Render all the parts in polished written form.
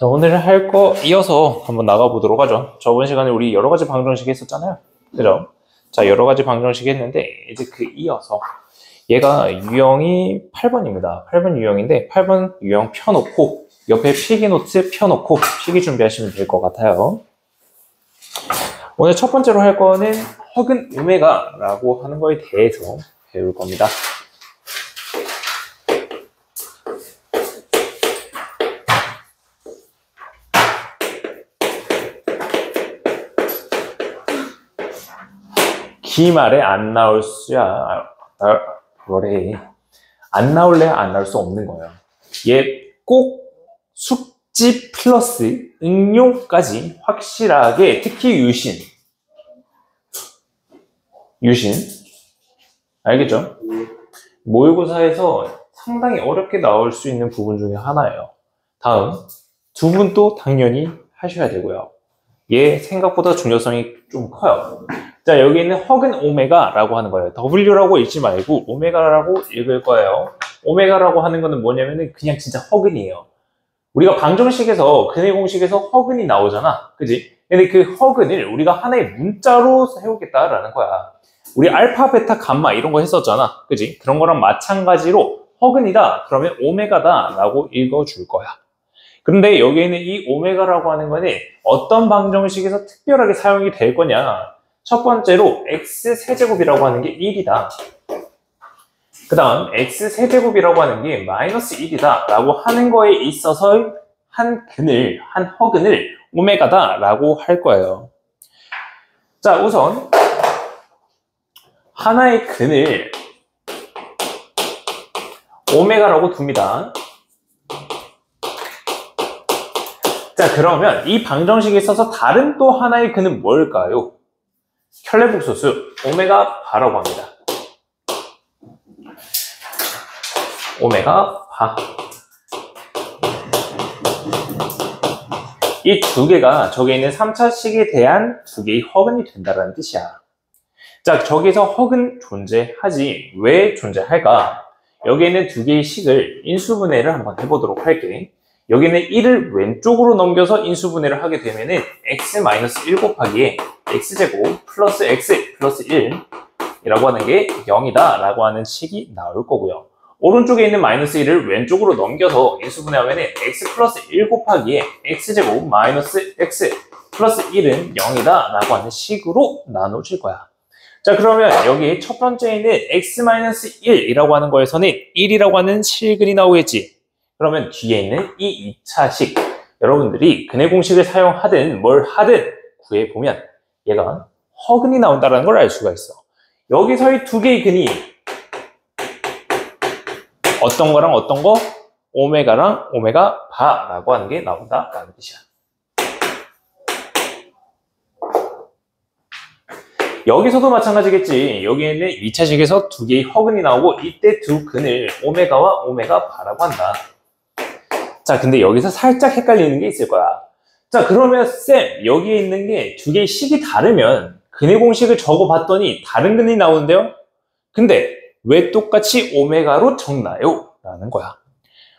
자, 오늘 할 거 이어서 한번 나가보도록 하죠. 저번 시간에 우리 여러 가지 방정식 했었잖아요. 그죠? 자, 여러 가지 방정식 했는데, 이제 그 이어서 얘가 유형이 8번입니다. 8번 유형인데, 8번 유형 펴놓고, 옆에 필기노트 펴놓고, 필기 준비하시면 될 것 같아요. 오늘 첫 번째로 할 거는 허근 오메가라고 하는 거에 대해서 배울 겁니다. 기말에 안 나올 수야, 뭐래. 안 나올래 안 나올 수 없는 거예요. 얘 꼭 숙지 플러스 응용까지 확실하게, 특히 유신. 알겠죠? 모의고사에서 상당히 어렵게 나올 수 있는 부분 중에 하나예요. 다음, 두 분도 당연히 하셔야 되고요. 얘 생각보다 중요성이 좀 커요. 자, 여기 있는 허근 오메가라고 하는 거예요. W라고 읽지 말고 오메가라고 읽을 거예요. 오메가라고 하는 거는 뭐냐면은 그냥 진짜 허근이에요. 우리가 방정식에서, 근해 공식에서 허근이 나오잖아. 그지? 근데 그 허근을 우리가 하나의 문자로 세우겠다라는 거야. 우리 알파, 베타, 감마 이런 거 했었잖아. 그지? 그런 거랑 마찬가지로 허근이다. 그러면 오메가다 라고 읽어줄 거야. 그런데 여기 있는 이 오메가라고 하는 거는 어떤 방정식에서 특별하게 사용이 될 거냐. 첫 번째로 x세제곱이라고 하는 게 1이다. 그 다음 x세제곱이라고 하는 게 마이너스 1이다 라고 하는 거에 있어서 한 허근을 오메가다 라고 할 거예요. 자, 우선 하나의 근을 오메가라고 둡니다. 자, 그러면 이 방정식에 있어서 다른 또 하나의 근은 뭘까요? 켤레복소수 오메가 바라고 합니다. 오메가 바. 이 두 개가 저기에 있는 3차식에 대한 두 개의 허근이 된다는 뜻이야. 자, 저기서 허근 존재하지. 왜 존재할까? 여기에 있는 두 개의 식을 인수분해를 한번 해보도록 할게. 여기는 1을 왼쪽으로 넘겨서 인수분해를 하게 되면은 x-1 곱하기에 x제곱 플러스 x 플러스 1 이라고 하는 게 0이다 라고 하는 식이 나올 거고요. 오른쪽에 있는 마이너스 1을 왼쪽으로 넘겨서 인수분해하면은 x 플러스 1 곱하기에 x제곱 마이너스 x 플러스 1은 0이다 라고 하는 식으로 나눠질 거야. 자, 그러면 여기 첫 번째에는 x-1이라고 하는 거에서는 1이라고 하는 실근이 나오겠지. 그러면 뒤에 있는 이 2차식, 여러분들이 근해 공식을 사용하든 뭘 하든 구해보면 얘가 허근이 나온다는 걸 알 수가 있어. 여기서 이 두 개의 근이 어떤 거랑 어떤 거? 오메가랑 오메가 바라고 하는 게 나온다라는 뜻이야. 여기서도 마찬가지겠지. 여기에는 2차식에서 두 개의 허근이 나오고 이때 두 근을 오메가와 오메가 바라고 한다. 자, 근데 여기서 살짝 헷갈리는 게 있을 거야. 자, 그러면 쌤, 여기에 있는 게 두 개의 식이 다르면 근해 공식을 적어봤더니 다른 근이 나오는데요? 근데 왜 똑같이 오메가로 적나요? 라는 거야.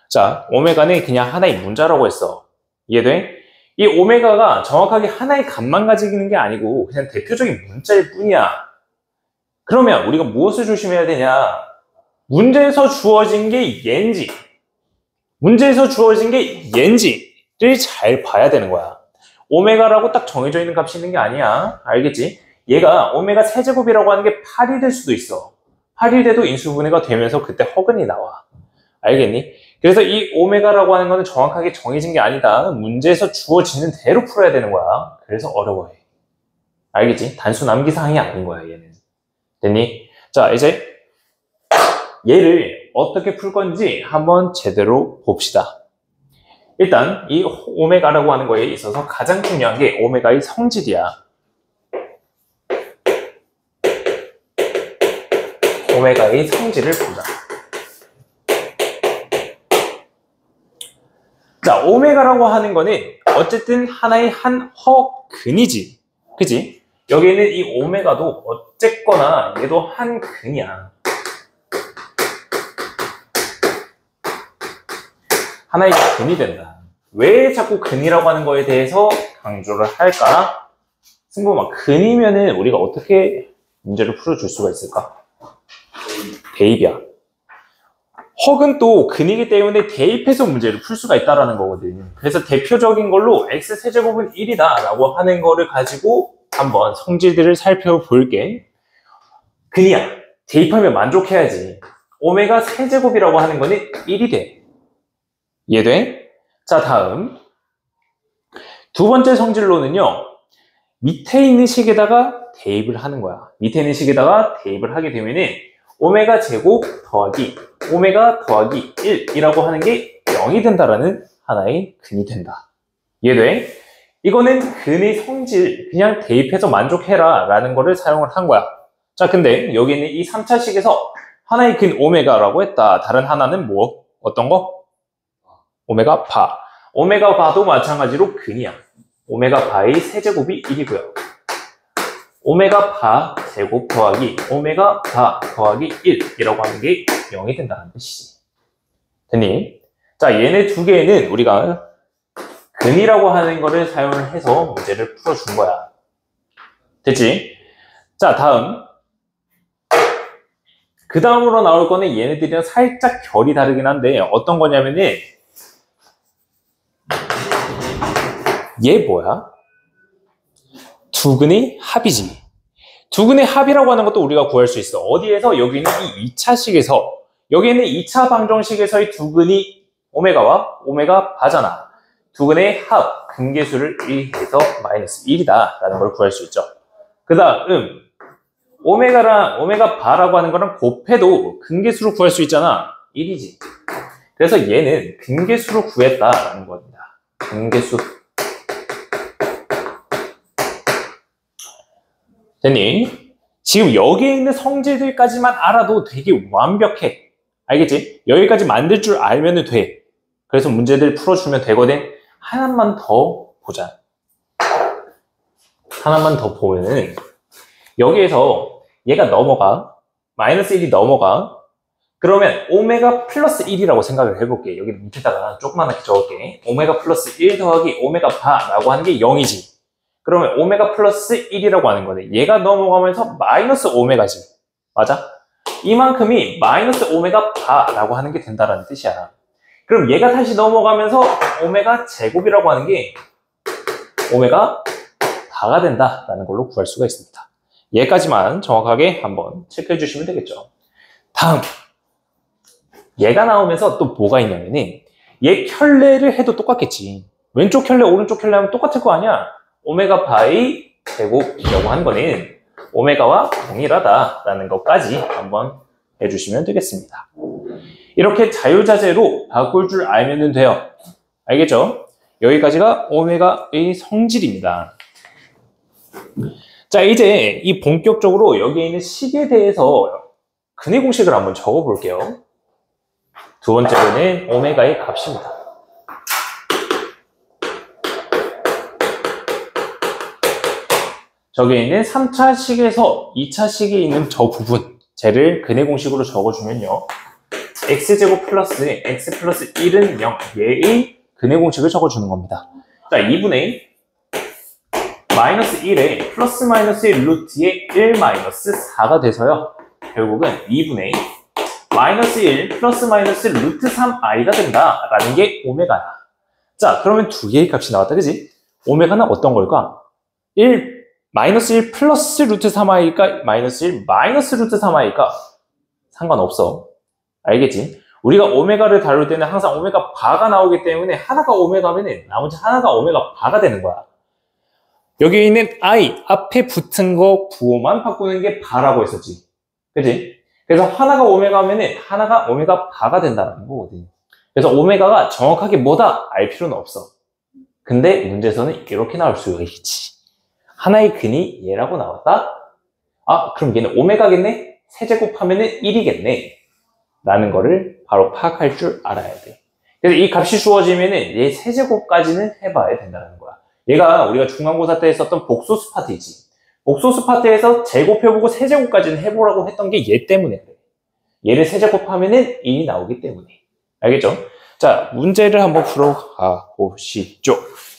자, 오메가는 그냥 하나의 문자라고 했어. 이해돼? 이 오메가가 정확하게 하나의 값만 가지고 게 아니고 그냥 대표적인 문자일 뿐이야. 그러면 우리가 무엇을 조심해야 되냐? 문제에서 주어진 게 얘인지 를 잘 봐야 되는 거야. 오메가라고 딱 정해져 있는 값이 있는 게 아니야. 알겠지? 얘가 오메가 세제곱이라고 하는 게 8이 될 수도 있어. 8이 돼도 인수분해가 되면서 그때 허근이 나와. 알겠니? 그래서 이 오메가라고 하는 거는 정확하게 정해진 게 아니다. 문제에서 주어지는 대로 풀어야 되는 거야. 그래서 어려워해. 알겠지? 단순 암기사항이 아닌 거야, 얘는. 됐니? 자, 이제 얘를 어떻게 풀 건지 한번 제대로 봅시다. 일단 이 오메가라고 하는 거에 있어서 가장 중요한 게 오메가의 성질이야. 오메가의 성질을 본다. 자, 오메가라고 하는 거는 어쨌든 하나의 한 허근이지. 그지? 여기 있는 이 오메가도 어쨌거나 얘도 한 근이야. 하나의 근이 된다. 왜 자꾸 근이라고 하는 거에 대해서 강조를 할까? 승부만 근이면은 우리가 어떻게 문제를 풀어줄 수가 있을까? 대입이야. 헉은 또 근이기 때문에 대입해서 문제를 풀 수가 있다는 거거든. 그래서 대표적인 걸로 x세제곱은 1이다 라고 하는 거를 가지고 한번 성질들을 살펴볼게. 근이야. 대입하면 만족해야지. 오메가 세제곱이라고 하는 거는 1이 돼. 이해돼? 자, 다음. 두 번째 성질로는요. 밑에 있는 식에다가 대입을 하는 거야. 밑에 있는 식에다가 대입을 하게 되면은 오메가 제곱 더하기 오메가 더하기 1이라고 하는 게 0이 된다라는 하나의 근이 된다. 이해돼? 이거는 근의 성질, 그냥 대입해서 만족해라 라는 거를 사용을 한 거야. 자, 근데 여기 있는 이 3차식에서 하나의 근 오메가라고 했다. 다른 하나는 뭐? 어떤 거? 오메가 바. 오메가 바도 마찬가지로 근이야. 오메가 바의 세제곱이 1이고요. 오메가 바 제곱 더하기 오메가 바 더하기 1이라고 하는 게 0이 된다는 뜻이지. 됐니? 자, 얘네 두 개는 우리가 근이라고 하는 거를 사용을 해서 문제를 풀어준 거야. 됐지? 자, 다음. 그 다음으로 나올 거는 얘네들이랑 살짝 결이 다르긴 한데 어떤 거냐면은 얘 뭐야? 두 근의 합이지. 두 근의 합이라고 하는 것도 우리가 구할 수 있어. 어디에서? 여기 있는 이 2차식에서 여기 있는 2차 방정식에서의 두 근이 오메가와 오메가 바잖아. 두 근의 합, 근계수를 1해서 마이너스 1이다 라는 걸 구할 수 있죠. 그 다음 오메가랑 오메가 바라고 하는 거랑 곱해도 근계수로 구할 수 있잖아. 1이지. 그래서 얘는 근계수로 구했다라는 겁니다. 근계수. 됐니? 지금 여기에 있는 성질들까지만 알아도 되게 완벽해. 알겠지? 여기까지 만들 줄 알면 돼. 그래서 문제들 풀어주면 되거든. 하나만 더 보자. 하나만 더 보면은 여기에서 얘가 넘어가. 마이너스 1이 넘어가. 그러면 오메가 플러스 1이라고 생각을 해볼게. 여기 밑에다가 조그맣게 적을게. 오메가 플러스 1 더하기 오메가 바라고 하는 게 0이지. 그러면 오메가 플러스 1이라고 하는 거네. 얘가 넘어가면서 마이너스 오메가지. 맞아? 이만큼이 마이너스 오메가 바라고 하는 게 된다라는 뜻이야. 그럼 얘가 다시 넘어가면서 오메가 제곱이라고 하는 게 오메가 바가 된다라는 걸로 구할 수가 있습니다. 얘까지만 정확하게 한번 체크해 주시면 되겠죠. 다음. 얘가 나오면서 또 뭐가 있냐면은 얘 켤레를 해도 똑같겠지. 왼쪽 켤레, 오른쪽 켤레 하면 똑같을 거 아니야. 오메가 바의 제곱이라고 하는 거는 오메가와 동일하다라는 것까지 한번 해주시면 되겠습니다. 이렇게 자유자재로 바꿀 줄 알면 돼요. 알겠죠? 여기까지가 오메가의 성질입니다. 자, 이제 이 본격적으로 여기에 있는 식에 대해서 근의 공식을 한번 적어볼게요. 두 번째로는 오메가의 값입니다. 저기에 있는 3차식에서 2차식에 있는 저 부분, 쟤를 근의 공식으로 적어주면요. x제곱 플러스 x 플러스 1은 0, 얘의 근의 공식을 적어주는 겁니다. 자, 2분의 마이너스 1에 플러스 마이너스 1 루트의 1 마이너스 4가 돼서요. 결국은 2분의 마이너스 1 플러스 마이너스 루트 3i가 된다라는 게 오메가야. 자, 그러면 두 개의 값이 나왔다, 그지? 오메가는 어떤 걸까? 1 마이너스 1 플러스 루트 3i일까? 마이너스 1 마이너스 루트 3i일까? 상관없어. 알겠지? 우리가 오메가를 다룰 때는 항상 오메가 바가 나오기 때문에 하나가 오메가면은 나머지 하나가 오메가 바가 되는 거야. 여기 있는 i 앞에 붙은 거 부호만 바꾸는 게 바라고 했었지. 그치? 그래서 하나가 오메가면은 하나가 오메가 바가 된다는 거거든. 그래서 오메가가 정확하게 뭐다 알 필요는 없어. 근데 문제에서는 이렇게 나올 수가 있지. 하나의 근이 얘라고 나왔다? 아, 그럼 얘는 오메가겠네? 세제곱하면은 1이겠네? 라는 거를 바로 파악할 줄 알아야 돼. 그래서 이 값이 주어지면은 얘 세제곱까지는 해봐야 된다는 거야. 얘가 우리가 중간고사 때 했었던 복소수 파트이지. 복소수 파트에서 제곱해보고 세제곱까지는 해보라고 했던 게 얘 때문에 그래. 얘를 세제곱하면은 1이 나오기 때문에. 알겠죠? 자, 문제를 한번 풀어가 보시죠.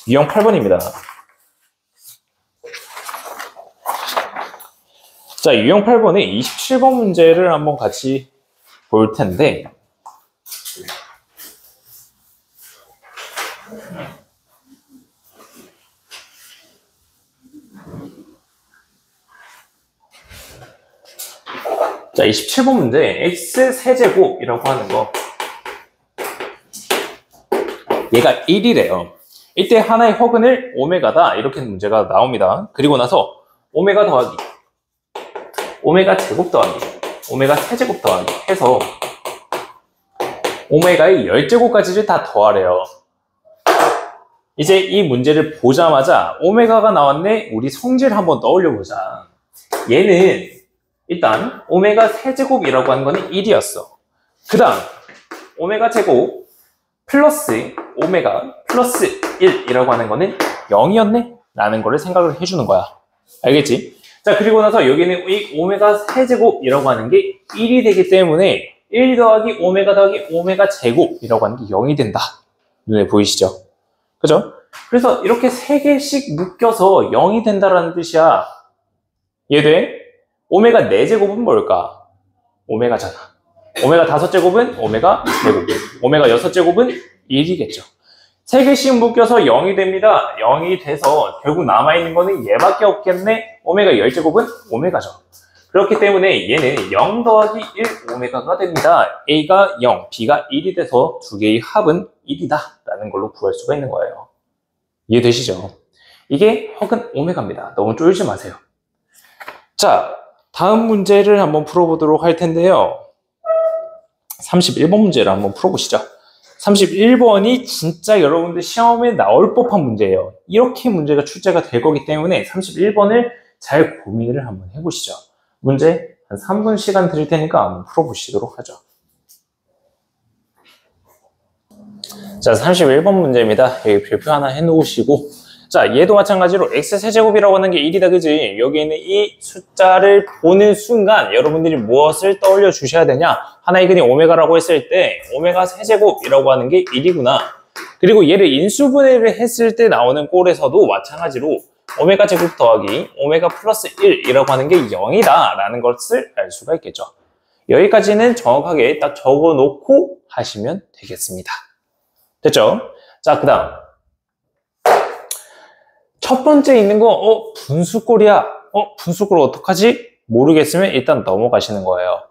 유형 8번입니다. 자, 유형 8번의 27번 문제를 한번 같이 볼 텐데, 자, 27번 문제, x 세제곱이라고 하는 거. 얘가 1이래요. 이때 하나의 허근을 오메가다. 이렇게 문제가 나옵니다. 그리고 나서 오메가 더하기, 오메가 제곱 더하기, 오메가 세제곱 더하기 해서 오메가의 10제곱까지를 다 더하래요. 이제 이 문제를 보자마자 오메가가 나왔네? 우리 성질 한번 떠올려보자. 얘는 일단 오메가 세제곱이라고 하는 거는 1이었어. 그 다음 오메가 제곱 플러스 오메가 플러스 1이라고 하는 거는 0이었네? 라는 거를 생각을 해주는 거야. 알겠지? 자, 그리고 나서 여기는 이 오메가 세제곱이라고 하는 게 1이 되기 때문에 1 더하기 오메가 더하기 오메가 제곱이라고 하는 게 0이 된다. 눈에 보이시죠? 그죠? 그래서 이렇게 3개씩 묶여서 0이 된다라는 뜻이야. 이해돼? 오메가 4제곱은 뭘까? 오메가잖아. 오메가 5제곱은 오메가 제곱. 오메가 6제곱은 1이겠죠. 3개씩 묶여서 0이 됩니다. 0이 돼서 결국 남아있는 거는 얘밖에 없겠네. 오메가 10제곱은 오메가죠. 그렇기 때문에 얘는 0 더하기 1 오메가가 됩니다. A가 0, B가 1이 돼서 두 개의 합은 1이다 라는 걸로 구할 수가 있는 거예요. 이해되시죠? 이게 허근 오메가입니다. 너무 쫄지 마세요. 자, 다음 문제를 한번 풀어보도록 할 텐데요. 31번 문제를 한번 풀어보시죠. 31번이 진짜 여러분들 시험에 나올 법한 문제예요. 이렇게 문제가 출제가 될 거기 때문에 31번을 잘 고민을 한번 해보시죠. 문제 한 3분 시간 드릴 테니까 한번 풀어보시도록 하죠. 자, 31번 문제입니다. 여기 별표 하나 해놓으시고, 자, 얘도 마찬가지로 x세제곱이라고 하는 게 1이다, 그지? 여기 있는 이 숫자를 보는 순간 여러분들이 무엇을 떠올려 주셔야 되냐? 하나의 근이 오메가라고 했을 때 오메가 세제곱이라고 하는 게 1이구나. 그리고 얘를 인수분해를 했을 때 나오는 꼴에서도 마찬가지로 오메가 제곱 더하기 오메가 플러스 1이라고 하는 게 0이다 라는 것을 알 수가 있겠죠. 여기까지는 정확하게 딱 적어놓고 하시면 되겠습니다. 됐죠? 자, 그 다음 첫 번째 있는 거 분수꼴이야. 분수꼴 어떡하지? 모르겠으면 일단 넘어가시는 거예요.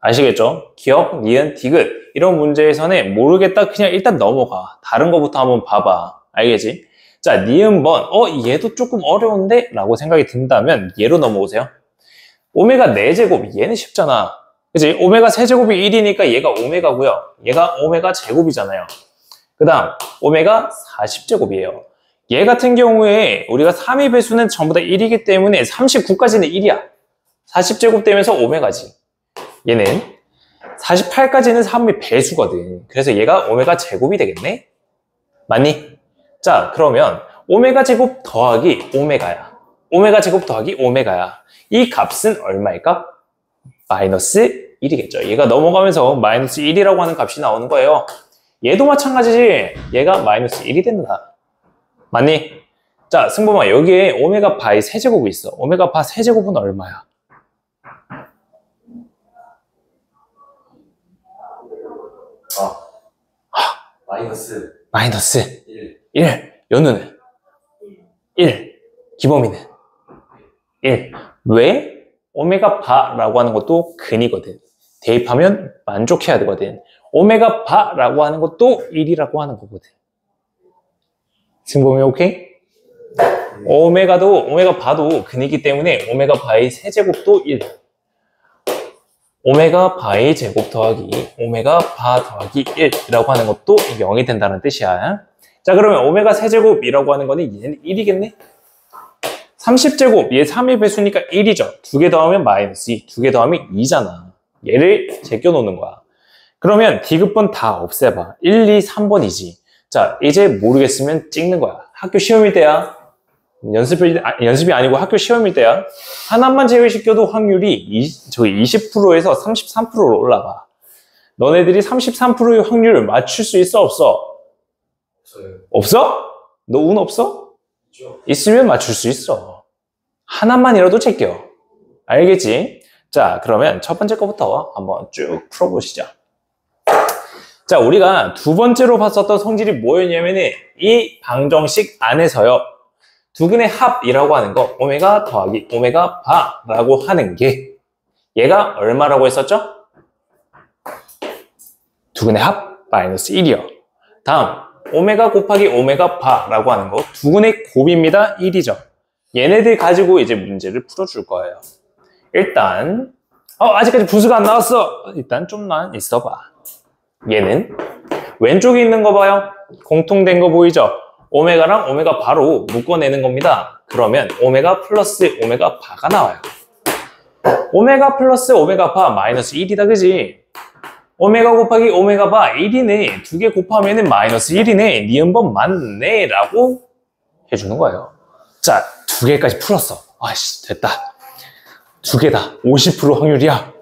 아시겠죠? 기억, 니은, 디귿 이런 문제에서는 모르겠다 그냥 일단 넘어가. 다른 거부터 한번 봐봐. 알겠지? 자, 니은번 얘도 조금 어려운데? 라고 생각이 든다면 얘로 넘어오세요. 오메가 4제곱 얘는 쉽잖아. 그치? 오메가 세제곱이 1이니까 얘가 오메가고요. 얘가 오메가 제곱이잖아요. 그 다음 오메가 40제곱이에요. 얘 같은 경우에 우리가 3의 배수는 전부 다 1이기 때문에 39까지는 1이야. 40제곱 되면서 오메가지. 얘는 48까지는 3의 배수거든. 그래서 얘가 오메가 제곱이 되겠네? 맞니? 자, 그러면 오메가 제곱 더하기 오메가야. 오메가 제곱 더하기 오메가야. 이 값은 얼마일까? 마이너스 1이겠죠. 얘가 넘어가면서 마이너스 1이라고 하는 값이 나오는 거예요. 얘도 마찬가지지. 얘가 마이너스 1이 된다. 맞니? 자, 승범아, 여기에 오메가 바의 세제곱이 있어. 오메가 바 세제곱은 얼마야? 마이너스 1. 연우는 1. 기범이는 1. 왜? 오메가 바라고 하는 것도 근이거든. 대입하면 만족해야 되거든. 오메가 바라고 하는 것도 1이라고 하는 거거든. 승범이 오케이? 오메가 바도 근이기 때문에 오메가 바의 세제곱도 1. 오메가 바의 제곱 더하기 오메가 바 더하기 1이라고 하는 것도 0이 된다는 뜻이야. 자, 그러면 오메가 세제곱이라고 하는 거는 얘는 1이겠네? 30제곱, 얘 3의 배수니까 1이죠. 2개 더하면 마이너스 2, 2개 더하면 2잖아. 얘를 제껴놓는 거야. 그러면 디귿번 다 없애봐. 1, 2, 3번이지. 자, 이제 모르겠으면 찍는 거야. 학교 시험일 때야. 연습이 아니고 학교 시험일 때야. 하나만 제외시켜도 확률이 20%에서 33%로 올라가. 너네들이 33%의 확률을 맞출 수 있어, 없어? 없어요. 없어? 너 운 없어? 있죠. 있으면 맞출 수 있어. 하나만이라도 제껴. 알겠지? 자, 그러면 첫 번째 거부터 한번 쭉 풀어보시죠. 자, 우리가 두 번째로 봤었던 성질이 뭐였냐면은 이 방정식 안에서요. 두근의 합이라고 하는 거 오메가 더하기 오메가 바라고 하는 게 얘가 얼마라고 했었죠? 두근의 합 마이너스 1이요. 다음 오메가 곱하기 오메가 바라고 하는 거 두근의 곱입니다. 1이죠. 얘네들 가지고 이제 문제를 풀어줄 거예요. 일단 아직까지 부수가 안 나왔어. 일단 좀만 있어봐. 얘는 왼쪽에 있는 거 봐요. 공통된 거 보이죠? 오메가랑 오메가 바로 묶어내는 겁니다. 그러면 오메가 플러스 오메가 바가 나와요. 오메가 플러스 오메가 바 마이너스 1이다, 그지? 오메가 곱하기 오메가 바 1이네. 두 개 곱하면 마이너스 1이네. 니은번 맞네. 라고 해주는 거예요. 자, 두 개까지 풀었어. 아이씨, 됐다. 두 개다. 50% 확률이야.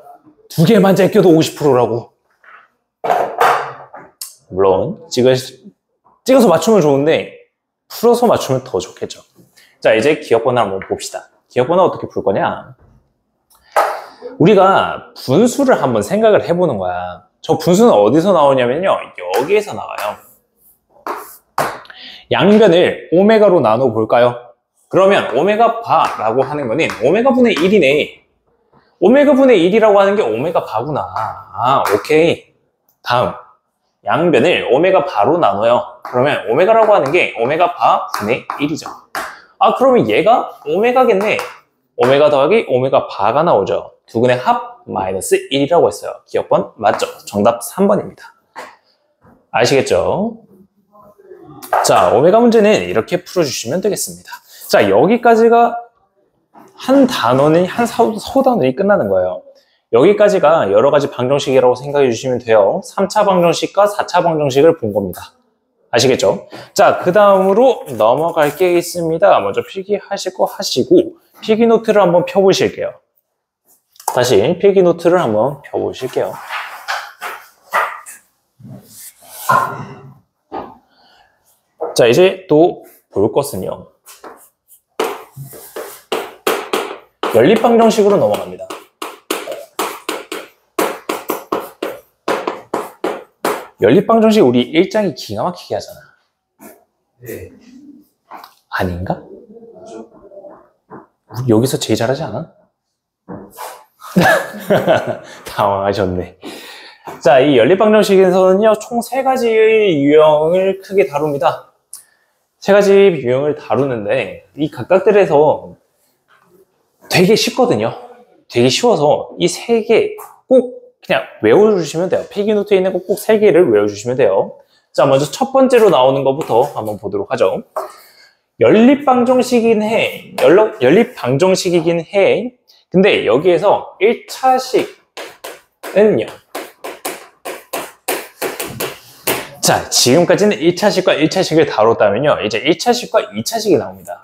두 개만 제껴도 50%라고. 물론 찍어서 맞추면 좋은데 풀어서 맞추면 더 좋겠죠. 자, 이제 기억번호 한번 봅시다. 기억번호 어떻게 풀 거냐? 우리가 분수를 한번 생각을 해보는 거야. 저 분수는 어디서 나오냐면요, 여기에서 나와요. 양변을 오메가로 나눠 볼까요? 그러면 오메가 바라고 하는 거는 오메가 분의 1이네. 오메가 분의 1이라고 하는 게 오메가 바구나. 아, 오케이. 다음 양변을 오메가 바로 나눠요. 그러면 오메가라고 하는 게 오메가 바 분의 1이죠. 아, 그러면 얘가 오메가겠네. 오메가 더하기 오메가 바가 나오죠. 두근의 합 마이너스 1이라고 했어요. 기억번 맞죠? 정답 3번입니다. 아시겠죠? 자, 오메가 문제는 이렇게 풀어주시면 되겠습니다. 자, 여기까지가 한 서단원이 끝나는 거예요. 여기까지가 여러 가지 방정식이라고 생각해 주시면 돼요. 3차 방정식과 4차 방정식을 본 겁니다. 아시겠죠? 자, 그 다음으로 넘어갈 게 있습니다. 먼저 필기하실 거 하시고 필기노트를 한번 펴보실게요. 다시 필기노트를 한번 펴보실게요. 자, 이제 또 볼 것은요. 연립방정식으로 넘어갑니다. 연립방정식 우리 1장이 기가 막히게 하잖아. 네. 아닌가? 우리 여기서 제일 잘하지 않아? 당황하셨네. 자, 이 연립방정식에서는요, 총 3가지의 유형을 크게 다룹니다. 3가지 유형을 다루는데, 이 각각들에서 되게 쉽거든요. 되게 쉬워서 이 3개 꼭 그냥 외워주시면 돼요. 필기노트에 있는 거 꼭 3개를 외워주시면 돼요. 자, 먼저 첫 번째로 나오는 것부터 한번 보도록 하죠. 연립방정식이긴 해. 근데 여기에서 1차식은요. 자, 지금까지는 1차식과 1차식을 다뤘다면요. 이제 1차식과 2차식이 나옵니다.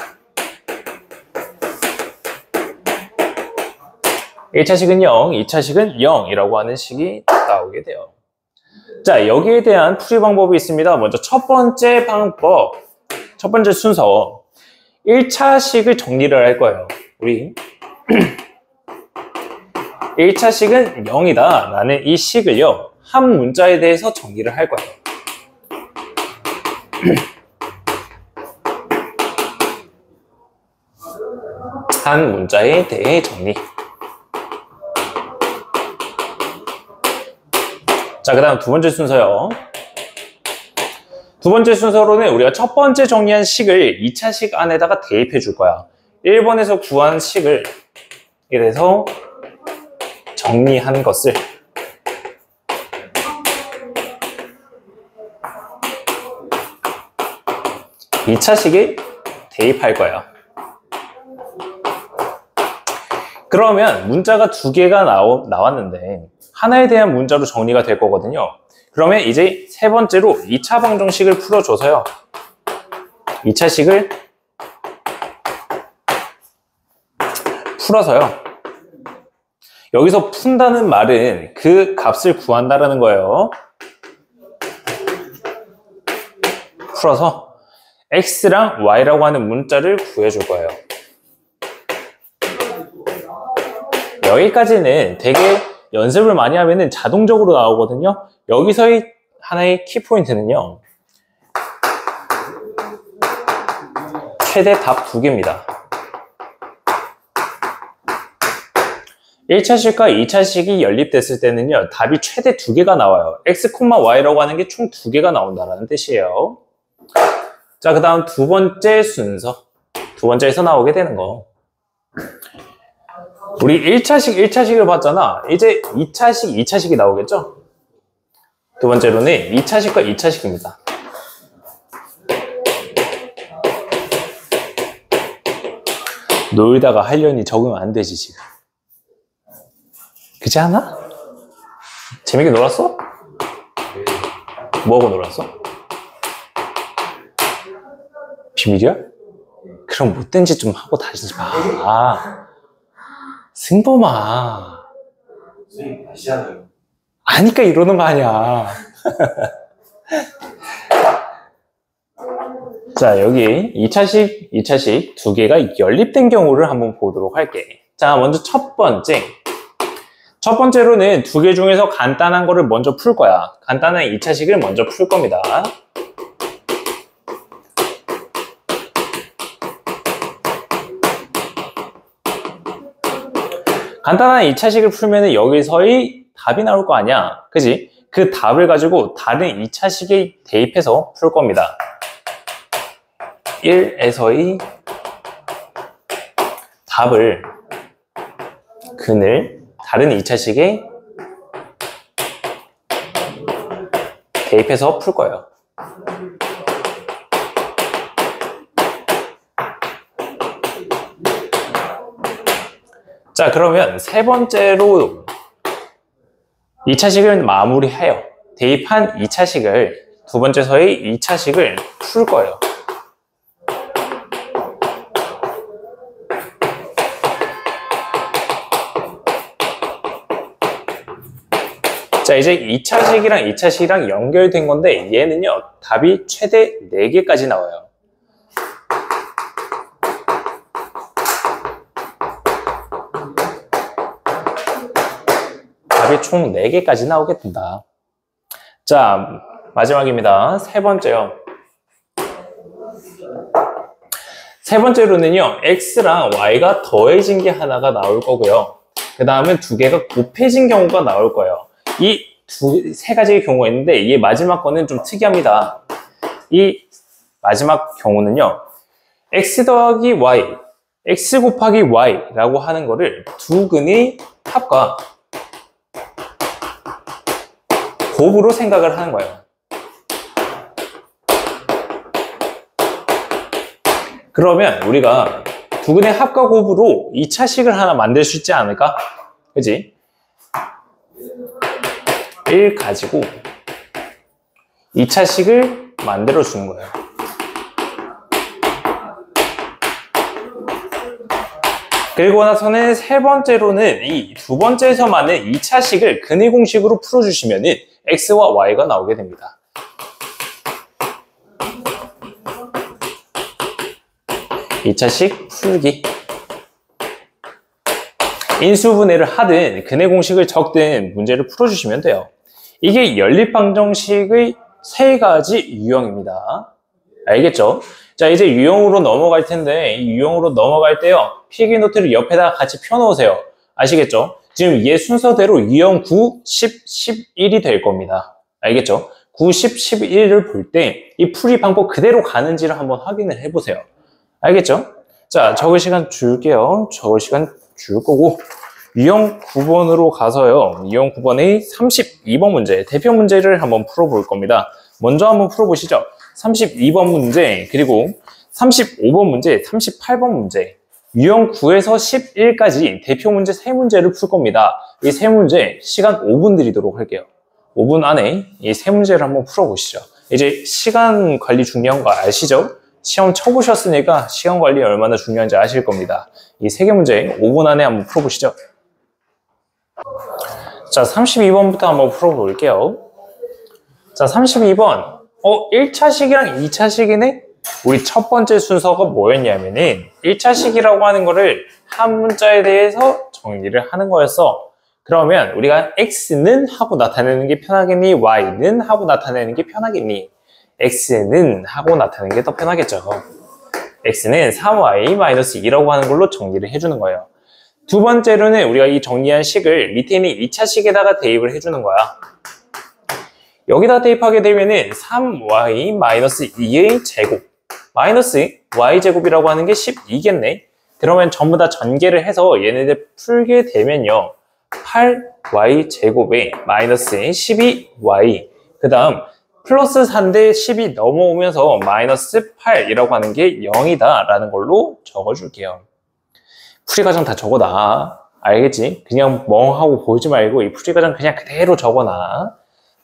1차식은 0, 2차식은 0이라고 하는 식이 나오게 돼요. 자, 여기에 대한 풀이 방법이 있습니다. 먼저 첫 번째 방법, 첫 번째 순서 1차식을 정리를 할 거예요. 우리 1차식은 0이다 라는 이 식을요, 한 문자에 대해서 정리를 할 거예요. 한 문자에 대해 정리. 자, 그 다음 두 번째 순서요. 두 번째 순서로는 우리가 첫 번째 정리한 식을 2차식 안에다가 대입해 줄 거야. 1번에서 구한 식을 이래서 정리한 것을 2차식에 대입할 거예요. 그러면 문자가 2개가 나왔는데 하나에 대한 문자로 정리가 될 거거든요. 그러면 이제 세 번째로 2차 방정식을 풀어줘서요. 2차식을 풀어서요. 여기서 푼다는 말은 그 값을 구한다라는 거예요. 풀어서 x랑 y라고 하는 문자를 구해줄 거예요. 여기까지는 되게 연습을 많이 하면 자동적으로 나오거든요. 여기서의 하나의 키포인트는요. 최대 답 2개입니다. 1차식과 2차식이 연립됐을 때는요. 답이 최대 2개가 나와요. x, y라고 하는 게 총 2개가 나온다는 뜻이에요. 자, 그 다음 두 번째 순서. 두 번째에서 나오게 되는 거. 우리 1차식을 봤잖아. 이제 2차식, 2차식이 나오겠죠? 두 번째로는 2차식과 2차식입니다. 놀다가 하려니 적응 안 되지, 지금. 그렇지 않아? 재밌게 놀았어? 뭐하고 놀았어? 비밀이야? 그럼 못된 짓 좀 하고 다니지 마. 승범아. 선생님 아시잖아요. 아니까 이러는 거 아니야. 자, 여기 2차식, 2차식 두 개가 연립된 경우를 한번 보도록 할게. 자, 먼저 첫 번째. 첫 번째로는 두 개 중에서 간단한 거를 먼저 풀 거야. 간단한 2차식을 먼저 풀 겁니다. 간단한 2차식을 풀면 여기서의 답이 나올 거 아니야. 그지? 그 답을 가지고 다른 2차식에 대입해서 풀 겁니다. 1에서의 답을 근을 다른 2차식에 대입해서 풀 거예요. 자, 그러면 세 번째로 2차식을 마무리해요. 대입한 2차식을 두 번째서의 2차식을 풀 거예요. 자, 이제 2차식이랑 2차식이랑 연결된 건데 얘는요, 답이 최대 4개까지 나와요. 답이 총 4개까지 나오게 된다. 자, 마지막입니다. 세 번째요. 세 번째로는요, x랑 y가 더해진 게 하나가 나올 거고요. 그 다음은 두 개가 곱해진 경우가 나올 거예요. 이 세 가지의 경우가 있는데 이 마지막 거는 좀 특이합니다. 이 마지막 경우는요, x 더하기 y, x 곱하기 y라고 하는 거를 두 근의 합과 곱으로 생각을 하는 거예요. 그러면 우리가 두 근의 합과 곱으로 2차식을 하나 만들 수 있지 않을까? 그지? 1 가지고 2차식을 만들어 주는 거예요. 그리고 나서는 세 번째로는 이 두 번째에서만은 2차식을 근의 공식으로 풀어주시면은 x와 y가 나오게 됩니다. 이 2차식 풀기. 인수분해를 하든 근의 공식을 적든 문제를 풀어주시면 돼요. 이게 연립방정식의 세 가지 유형입니다. 알겠죠? 자, 이제 유형으로 넘어갈 텐데 이 유형으로 넘어갈 때요, 필기노트를 옆에다 같이 펴놓으세요. 아시겠죠? 지금 얘 순서대로 유형 9, 10, 11이 될 겁니다. 알겠죠? 9, 10, 11을 볼 때 이 풀이 방법 그대로 가는지를 한번 확인을 해보세요. 알겠죠? 자, 적을 시간 줄게요. 적을 시간 줄 거고 유형 9번으로 가서요. 유형 9번의 32번 문제, 대표 문제를 한번 풀어볼 겁니다. 먼저 한번 풀어보시죠. 32번 문제, 그리고 35번 문제, 38번 문제, 유형 9에서 11까지 대표 문제 3문제를 풀 겁니다. 이 3문제 시간 5분 드리도록 할게요. 5분 안에 이 3문제를 한번 풀어보시죠. 이제 시간 관리 중요한 거 아시죠? 시험 쳐보셨으니까 시간 관리 얼마나 중요한지 아실 겁니다. 이 3개 문제 5분 안에 한번 풀어보시죠. 자, 32번부터 한번 풀어볼게요. 자, 32번. 1차식이랑 2차식이네? 우리 첫 번째 순서가 뭐였냐면은 1차식이라고 하는 거를 한 문자에 대해서 정리를 하는 거였어. 그러면 우리가 x는 하고 나타내는 게 편하겠니? y는 하고 나타내는 게 편하겠니? x는 하고 나타내는 게 더 편하겠죠. x는 3y-2라고 하는 걸로 정리를 해주는 거예요. 두 번째로는 우리가 이 정리한 식을 밑에 있는 2차식에다가 대입을 해주는 거야. 여기다 대입하게 되면은 3y-2의 제곱 마이너스 y제곱이라고 하는 게 12겠네. 그러면 전부 다 전개를 해서 얘네들 풀게 되면요. 8y제곱에 마이너스 12y 그 다음 플러스 4인데 10이 넘어오면서 마이너스 8이라고 하는 게 0이다 라는 걸로 적어줄게요. 풀이과정 다 적어놔. 알겠지? 그냥 멍하고 보지 말고 이 풀이과정 그냥 그대로 적어놔.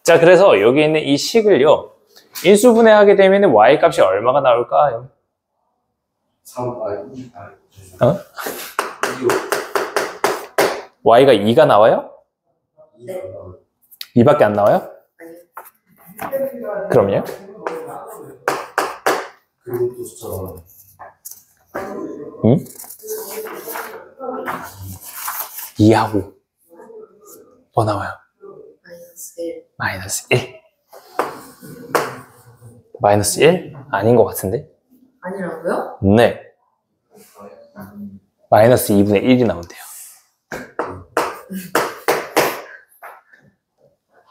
자, 그래서 여기 있는 이 식을요. 인수분해하게 되면 y 값이 얼마가 나올까요? 3y. 어? y가 2가 나와요? 네. 2밖에 안 나와요? 그럼요? 그리고 또 숫자가 응? 2하고 뭐 나와요? 마이너스 1. 마이너스 1? 아닌 것 같은데? 아니라고요? 네. 마이너스 2분의 1이 나온대요.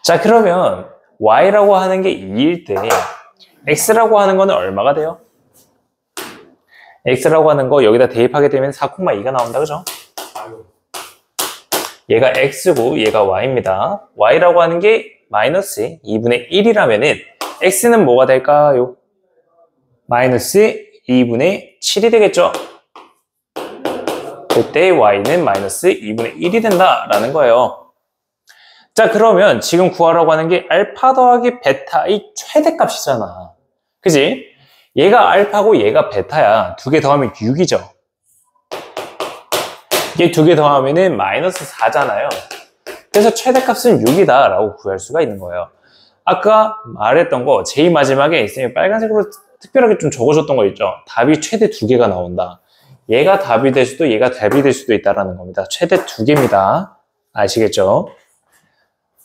자, 그러면 y라고 하는 게 2일 때 x라고 하는 거는 얼마가 돼요? x라고 하는 거 여기다 대입하게 되면 4,2가 나온다, 그죠? 얘가 x고 얘가 y입니다. y라고 하는 게 마이너스 2분의 1이라면은 x는 뭐가 될까요? 마이너스 2분의 7이 되겠죠? 그때 y는 마이너스 2분의 1이 된다라는 거예요. 자, 그러면 지금 구하라고 하는 게 알파 더하기 베타의 최대값이잖아. 그지? 얘가 알파고 얘가 베타야. 두 개 더하면 6이죠. 얘 두 개 더하면은 마이너스 4잖아요. 그래서 최대값은 6이다 라고 구할 수가 있는 거예요. 아까 말했던 거 제일 마지막에 있으면 빨간색으로 특별하게 좀 적어줬던 거 있죠. 답이 최대 2개가 나온다. 얘가 답이 될 수도 얘가 답이 될 수도 있다라는 겁니다. 최대 2개입니다. 아시겠죠?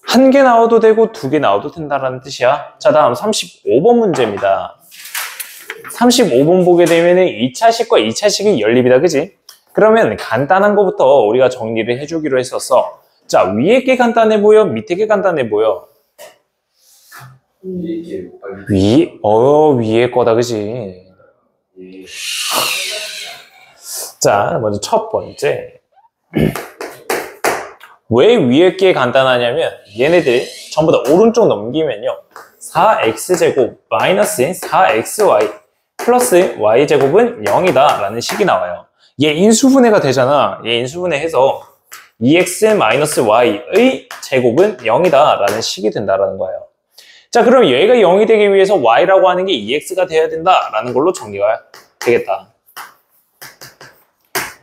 1개 나와도 되고 2개 나와도 된다라는 뜻이야. 자, 다음 35번 문제입니다. 35번 보게 되면은 2차식과 2차식이 연립이다, 그지? 그러면 간단한 거부터 우리가 정리를 해주기로 했었어. 자, 위에 게 간단해 보여? 밑에 게 간단해 보여? 이게 빨리 위에 거다, 그지? 예. 자, 먼저 첫 번째. 왜 위에 게 간단하냐면 얘네들 전부 다 오른쪽 넘기면요. 4x제곱 마이너스 4xy 플러스 y제곱은 0이다 라는 식이 나와요. 얘 인수분해가 되잖아. 얘 인수분해해서 2x 마이너스 y의 제곱은 0이다 라는 식이 된다라는 거예요. 자, 그럼 얘가 0이 되기 위해서 y라고 하는 게 2x가 돼야 된다라는 걸로 정리가 되겠다.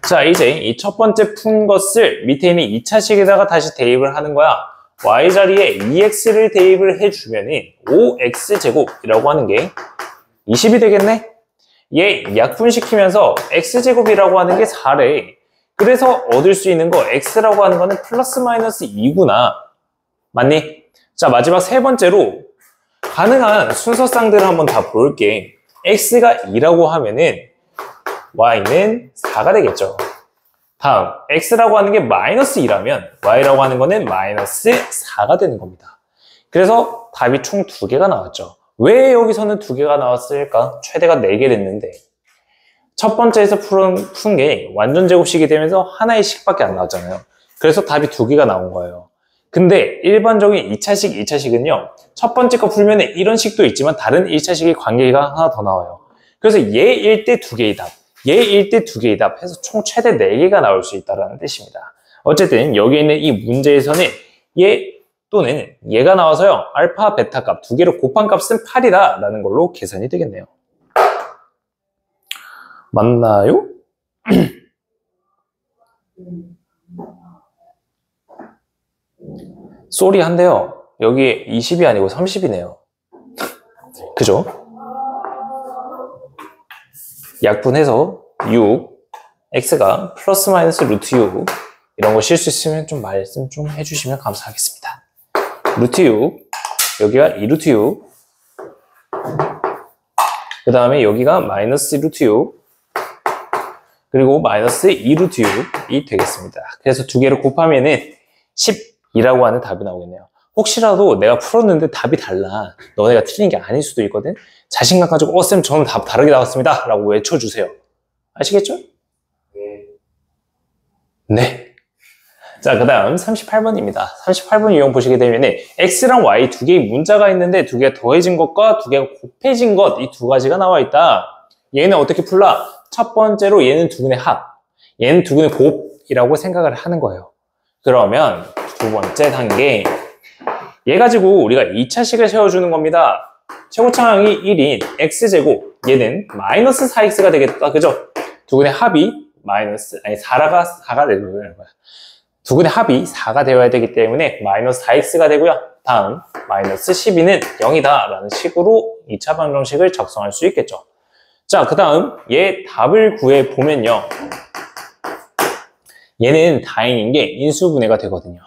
자, 이제 이 첫 번째 푼 것을 밑에 있는 2차식에다가 다시 대입을 하는 거야. y 자리에 2x를 대입을 해주면은 5x제곱이라고 하는 게 20이 되겠네? 얘 약분시키면서 x제곱이라고 하는 게 4래. 그래서 얻을 수 있는 거 x라고 하는 거는 플러스 마이너스 2구나. 맞니? 자, 마지막 세 번째로 가능한 순서쌍들을 한번 다 볼게. x가 2라고 하면은 y는 4가 되겠죠. 다음 x라고 하는 게 마이너스 2라면 y라고 하는 거는 마이너스 4가 되는 겁니다. 그래서 답이 총 2개가 나왔죠. 왜 여기서는 2개가 나왔을까? 최대가 4개 됐는데 첫 번째에서 푼 게 완전 제곱식이 되면서 하나의 식밖에 안 나왔잖아요. 그래서 답이 2개가 나온 거예요. 근데 일반적인 2차식, 2차식은요. 첫 번째 거 풀면 이런 식도 있지만 다른 1차식의 관계가 하나 더 나와요. 그래서 얘 1대 2개의 답, 얘 1대 2개의 답 해서 총 최대 4개가 나올 수 있다는 뜻입니다. 어쨌든 여기 있는 이 문제에서는 얘 또는 얘가 나와서요. 알파, 베타 값 2개로 곱한 값은 8이다 라는 걸로 계산이 되겠네요. 맞나요? 쏘리한데요. 여기 20이 아니고 30이네요. 그죠? 약분해서 6, x가 플러스 마이너스 루트 6 이런 거 실 수 있으면 좀 말씀 좀 해주시면 감사하겠습니다. 루트 6, 여기가 2루트 6, 그 다음에 여기가 마이너스 루트 6, 그리고 마이너스 2루트 6이 되겠습니다. 그래서 두 개를 곱하면은 10이라고 하는 답이 나오겠네요. 혹시라도 내가 풀었는데 답이 달라, 너네가 틀린 게 아닐 수도 있거든. 자신감 가지고 쌤 저는 답 다르게 나왔습니다 라고 외쳐주세요. 아시겠죠? 네. 네. 자, 그 다음 38번입니다. 38번 유형 보시게 되면 x랑 y 두 개의 문자가 있는데 두 개가 더해진 것과 두 개가 곱해진 것, 이 두 가지가 나와 있다. 얘는 어떻게 풀라? 첫 번째로 얘는 두근의 합, 얘는 두근의 곱이라고 생각을 하는 거예요. 그러면 두 번째 단계, 얘 가지고 우리가 2차식을 세워주는 겁니다. 최고차항이 1인 x제곱, 얘는 마이너스 4x가 되겠다. 그죠? 두근의 합이 마이너스, 아니 4가 되는 거야. 두근의 합이 4가 되어야 되기 때문에 마이너스 4x가 되고요. 다음 마이너스 12는 0이다 라는 식으로 2차 방정식을 작성할 수 있겠죠. 자, 그 다음 얘 답을 구해 보면요, 얘는 다행인 게 인수분해가 되거든요.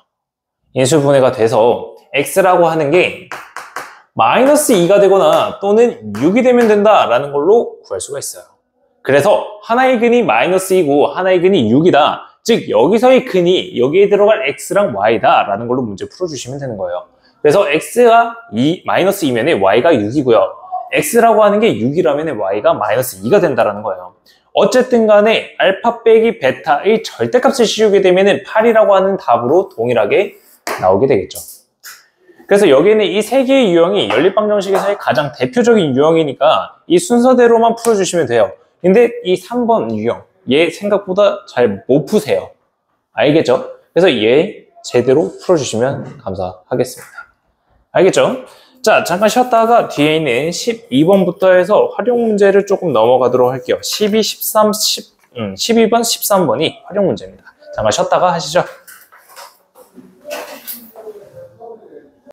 인수분해가 돼서 x라고 하는 게 마이너스 2가 되거나 또는 6이 되면 된다라는 걸로 구할 수가 있어요. 그래서 하나의 근이 마이너스 2고 하나의 근이 6이다. 즉 여기서의 근이 여기에 들어갈 x랑 y다 라는 걸로 문제 풀어주시면 되는 거예요. 그래서 x가 마이너스 2면에 y가 6이고요. x라고 하는 게 6이라면 y가 마이너스 2가 된다라는 거예요. 어쨌든 간에 알파 빼기 베타의 절대값을 씌우게 되면 8이라고 하는 답으로 동일하게 나오게 되겠죠. 그래서 여기는 이 세 개의 유형이 연립방정식에서의 가장 대표적인 유형이니까 이 순서대로만 풀어주시면 돼요. 근데 이 3번 유형, 얘 생각보다 잘 못 푸세요. 알겠죠? 그래서 얘 제대로 풀어주시면 감사하겠습니다. 알겠죠? 자, 잠깐 쉬었다가 뒤에 있는 12번부터 해서 활용 문제를 조금 넘어가도록 할게요. 12, 13, 12번, 13번이 활용 문제입니다. 잠깐 쉬었다가 하시죠.